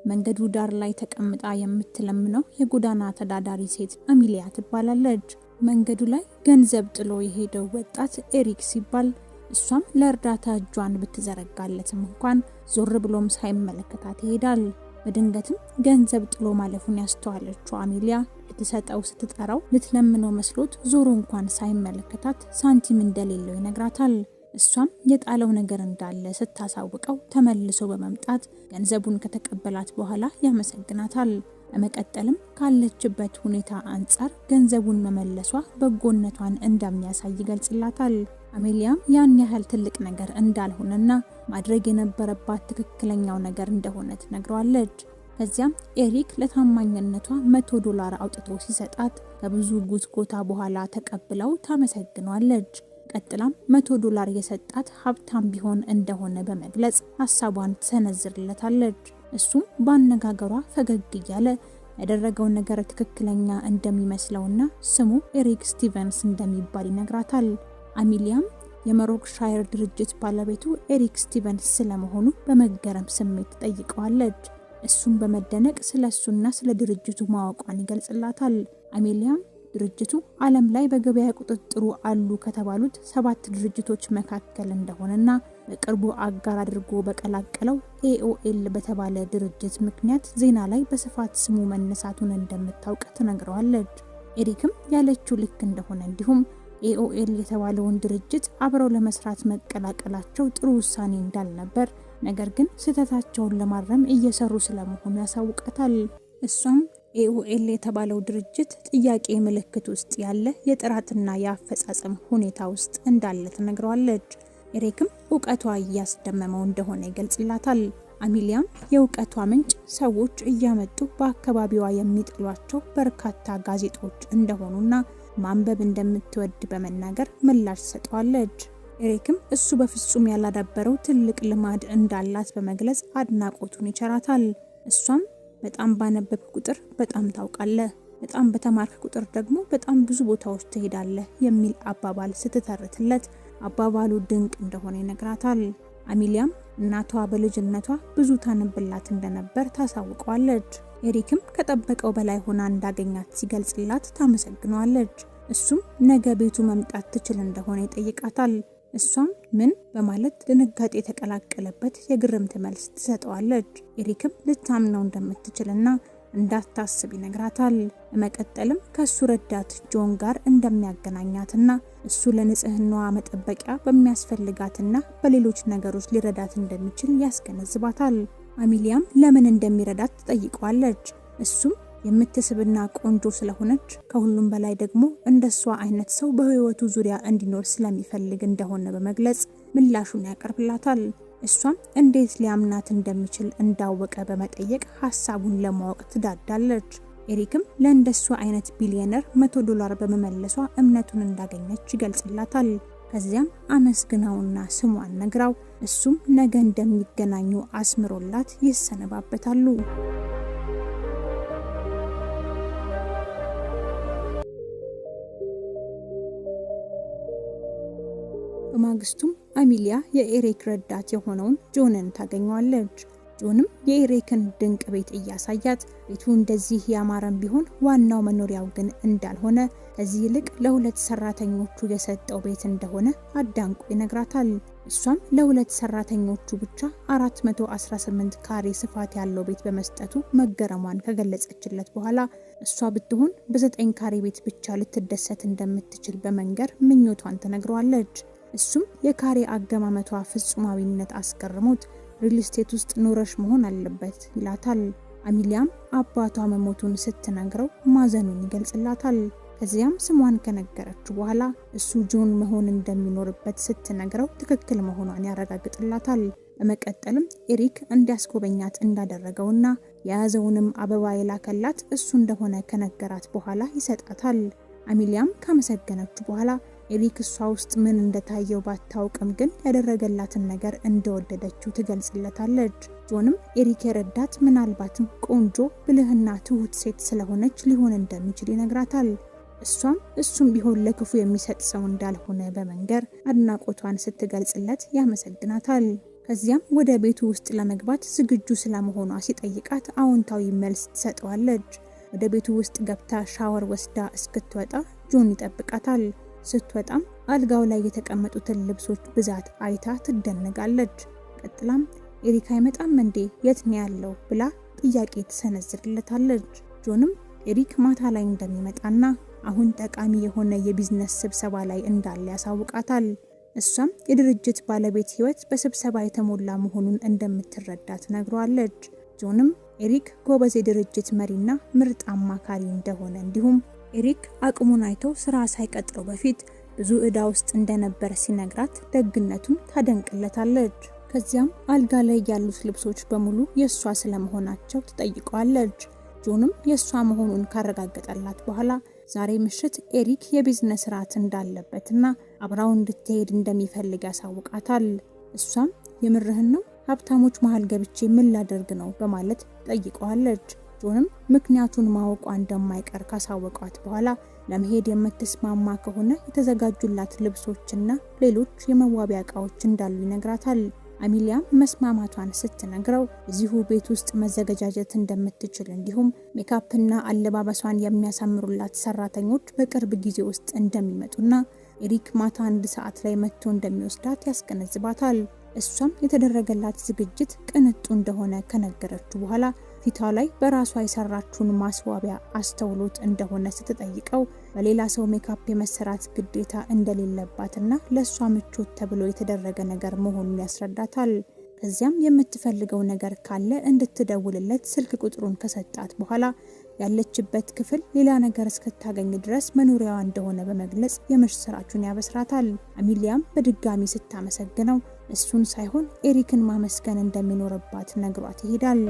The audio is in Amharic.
መንገዱ ዳር ላይ ተቀምጣ የምትለምነው የጎዳና ተዳዳሪ ሴት አሚሊያ ትባላለች። መንገዱ ላይ ገንዘብ ጥሎ የሄደው ወጣት ኤሪክ ሲባል እሷም ለእርዳታ እጇን ብትዘረጋለትም እንኳን ዞር ብሎም ሳይመለከታት ይሄዳል። በድንገትም ገንዘብ ጥሎ ማለፉን ያስተዋለችው አሚሊያ ልትሰጠው ስትጠራው ልትለምነው መስሎት ዞሮ እንኳን ሳይመለከታት ሳንቲም እንደሌለው ይነግራታል። እሷም የጣለው ነገር እንዳለ ስታሳውቀው ተመልሶ በመምጣት ገንዘቡን ከተቀበላት በኋላ ያመሰግናታል። በመቀጠልም ካለችበት ሁኔታ አንጻር ገንዘቡን መመለሷ በጎነቷን እንደሚያሳይ ይገልጽላታል። አሚሊያም ያን ያህል ትልቅ ነገር እንዳልሆነና ማድረግ የነበረባት ትክክለኛው ነገር እንደሆነ ትነግረዋለች። ከዚያም ኤሪክ ለታማኝነቷ $100 አውጥቶ ሲሰጣት ከብዙ ጉትጎታ በኋላ ተቀብለው ታመሰግኗለች። ቀጥላም $100 የሰጣት ሀብታም ቢሆን እንደሆነ በመግለጽ ሐሳቧን ትሰነዝርለታለች። እሱም ባነጋገሯ ፈገግ እያለ ያደረገው ነገር ትክክለኛ እንደሚመስለውና ስሙ ኤሪክ ስቲቨንስ እንደሚባል ይነግራታል። አሚሊያም የመሮክሻየር ድርጅት ባለቤቱ ኤሪክ ስቲቨንስ ስለመሆኑ በመገረም ስሜት ጠይቀዋለች። እሱም በመደነቅ ስለሱና ስለ ድርጅቱ ማወቋን ይገልጽላታል። አሚሊያም ድርጅቱ ዓለም ላይ በገበያ ቁጥጥሩ አሉ ከተባሉት 7 ድርጅቶች መካከል እንደሆነና በቅርቡ አጋር አድርጎ በቀላቀለው AOL በተባለ ድርጅት ምክንያት ዜና ላይ በስፋት ስሙ መነሳቱን እንደምታውቅ ትነግረዋለች። ኤሪክም ያለችው ልክ እንደሆነ እንዲሁም AOL የተባለውን ድርጅት አብረው ለመስራት መቀላቀላቸው ጥሩ ውሳኔ እንዳልነበር፣ ነገር ግን ስህተታቸውን ለማረም እየሰሩ ስለመሆኑ ያሳውቃታል። እሷም AOL የተባለው ድርጅት ጥያቄ ምልክት ውስጥ ያለ የጥራትና የአፈጻጸም ሁኔታ ውስጥ እንዳለ ትነግረዋለች። ኤሪክም ዕውቀቷ እያስደመመው እንደሆነ ይገልጽላታል። አሚሊያም የዕውቀቷ ምንጭ ሰዎች እያመጡ በአካባቢዋ የሚጥሏቸው በርካታ ጋዜጦች እንደሆኑና ማንበብ እንደምትወድ በመናገር ምላሽ ሰጠዋለች። ኤሪክም እሱ በፍጹም ያላዳበረው ትልቅ ልማድ እንዳላት በመግለጽ አድናቆቱን ይቸራታል። እሷም በጣም ባነበብ ቁጥር በጣም ታውቃለህ፣ በጣም በተማርክ ቁጥር ደግሞ በጣም ብዙ ቦታዎች ትሄዳለህ የሚል አባባል ስትተርትለት አባባሉ ድንቅ እንደሆነ ይነግራታል። አሚሊያም እናቷ በልጅነቷ ብዙ ታነብላት እንደነበር ታሳውቀዋለች። ኤሪክም ከጠበቀው በላይ ሆና እንዳገኛት ሲገልጽላት ታመሰግነዋለች። እሱም ነገ ቤቱ መምጣት ትችል እንደሆነ ይጠይቃታል። እሷም ምን በማለት ድንጋጤ የተቀላቀለበት የግርምት መልስ ትሰጠዋለች። ኤሪክም ልታምነው እንደምትችልና እንዳታስብ ይነግራታል። በመቀጠልም ከሱ ረዳት ጆን ጋር እንደሚያገናኛትና እሱ ለንጽህናዋ መጠበቂያ በሚያስፈልጋትና በሌሎች ነገሮች ሊረዳት እንደሚችል ያስገነዝባታል። አሚሊያም ለምን እንደሚረዳት ትጠይቀዋለች። እሱም የምትስብና ቆንጆ ስለሆነች ከሁሉም በላይ ደግሞ እንደሷ አይነት ሰው በህይወቱ ዙሪያ እንዲኖር ስለሚፈልግ እንደሆነ በመግለጽ ምላሹን ያቀርብላታል። እሷም እንዴት ሊያምናት እንደሚችል እንዳወቀ በመጠየቅ ሐሳቡን ለማወቅ ትዳዳለች። ኤሪክም ለእንደሷ አይነት ቢሊየነር $100 በመመለሷ እምነቱን እንዳገኘች ይገልጽላታል። ከዚያም አመስግናውና ስሟን ነግራው እሱም ነገ እንደሚገናኙ አስምሮላት ይሰነባበታሉ። በማግስቱም አሚሊያ የኤሪክ ረዳት የሆነውን ጆንን ታገኘዋለች። ጆንም የኤሪክን ድንቅ ቤት እያሳያት ቤቱ እንደዚህ ያማረም ቢሆን ዋናው መኖሪያው ግን እንዳልሆነ፣ ከዚህ ይልቅ ለ2 ሰራተኞቹ የሰጠው ቤት እንደሆነ አዳንቆ ይነግራታል። እሷም ለ2 ሰራተኞቹ ብቻ 418 ካሬ ስፋት ያለው ቤት በመስጠቱ መገረሟን ከገለጸችለት በኋላ እሷ ብትሆን በ9 ካሬ ቤት ብቻ ልትደሰት እንደምትችል በመንገር ምኞቷን ትነግረዋለች። እሱም የካሬ አገማመቷ ፍጹማዊነት አስገርሞት ሪል ስቴት ውስጥ ኖረሽ መሆን አለበት ይላታል። አሚሊያም አባቷ መሞቱን ስትነግረው ማዘኑን ይገልጽላታል። ከዚያም ስሟን ከነገረችው በኋላ እሱ ጆን መሆን እንደሚኖርበት ስትነግረው ትክክል መሆኗን ያረጋግጥላታል። በመቀጠልም ኤሪክ እንዲያስጎበኛት እንዳደረገውና የያዘውንም አበባ የላከላት እሱ እንደሆነ ከነገራት በኋላ ይሰጣታል። አሚሊያም ካመሰገነችው በኋላ ኤሪክ እሷ ውስጥ ምን እንደታየው ባታውቅም ግን ያደረገላትን ነገር እንደወደደችው ትገልጽለታለች። ጆንም ኤሪክ የረዳት ምናልባትም ቆንጆ ብልህና ትሁት ሴት ስለሆነች ሊሆን እንደሚችል ይነግራታል። እሱም ቢሆን ለክፉ የሚሰጥ ሰው እንዳልሆነ በመንገር አድናቆቷን ስትገልጽለት ያመሰግናታል። ከዚያም ወደ ቤቱ ውስጥ ለመግባት ዝግጁ ስለመሆኗ ሲጠይቃት አዎንታዊ መልስ ትሰጠዋለች። ወደ ቤቱ ውስጥ ገብታ ሻወር ወስዳ እስክትወጣ ጆን ይጠብቃታል። ስትወጣም አልጋው ላይ የተቀመጡትን ልብሶች ብዛት አይታ ትደነጋለች። ቀጥላም ኤሪክ አይመጣም እንዴ? የት ነው ያለው? ብላ ጥያቄ ትሰነዝርለታለች። ጆንም ኤሪክ ማታ ላይ እንደሚመጣና አሁን ጠቃሚ የሆነ የቢዝነስ ስብሰባ ላይ እንዳለ ያሳውቃታል። እሷም የድርጅት ባለቤት ህይወት በስብሰባ የተሞላ መሆኑን እንደምትረዳ ትነግረዋለች። ጆንም ኤሪክ ጎበዝ የድርጅት መሪና ምርጥ አማካሪ እንደሆነ እንዲሁም ኤሪክ አቅሙን አይቶ ስራ ሳይቀጥረው በፊት ብዙ ዕዳ ውስጥ እንደነበር ሲነግራት ደግነቱን ታደንቅለታለች። ከዚያም አልጋ ላይ ያሉት ልብሶች በሙሉ የሷ ስለመሆናቸው ትጠይቀዋለች። ጆንም የሷ መሆኑን ካረጋገጠላት በኋላ ዛሬ ምሽት ኤሪክ የቢዝነስ ራት እንዳለበትና አብራው እንድትሄድ እንደሚፈልግ ያሳውቃታል። እሷም የምርህን ነው? ሀብታሞች መሃል ገብቼ ምን ላደርግ ነው? በማለት ጠይቀዋለች። ጆንም ምክንያቱን ማወቋ እንደማይቀር ካሳወቋት በኋላ ለመሄድ የምትስማማ ከሆነ የተዘጋጁላት ልብሶችና ሌሎች የመዋቢያ ዕቃዎች እንዳሉ ይነግራታል። አሚሊያም መስማማቷን ስትነግረው እዚሁ ቤት ውስጥ መዘገጃጀት እንደምትችል እንዲሁም ሜካፕና አለባበሷን የሚያሳምሩላት ሰራተኞች በቅርብ ጊዜ ውስጥ እንደሚመጡና ኤሪክ ማታ 1 ሰዓት ላይ መጥቶ እንደሚወስዳት ያስገነዝባታል። እሷም የተደረገላት ዝግጅት ቅንጡ እንደሆነ ከነገረችው በኋላ ፊቷ ላይ በራሷ የሰራችውን ማስዋቢያ አስተውሎት እንደሆነ ስትጠይቀው በሌላ ሰው ሜካፕ የመሰራት ግዴታ እንደሌለባትና ለሷ ምቾት ተብሎ የተደረገ ነገር መሆኑን ያስረዳታል። ከዚያም የምትፈልገው ነገር ካለ እንድትደውልለት ስልክ ቁጥሩን ከሰጣት በኋላ ያለችበት ክፍል ሌላ ነገር እስክታገኝ ድረስ መኖሪያዋ እንደሆነ በመግለጽ የምስራቹን ያበስራታል። አሚሊያም በድጋሚ ስታመሰግነው እሱን ሳይሆን ኤሪክን ማመስገን እንደሚኖርባት ነግሯት ይሄዳል።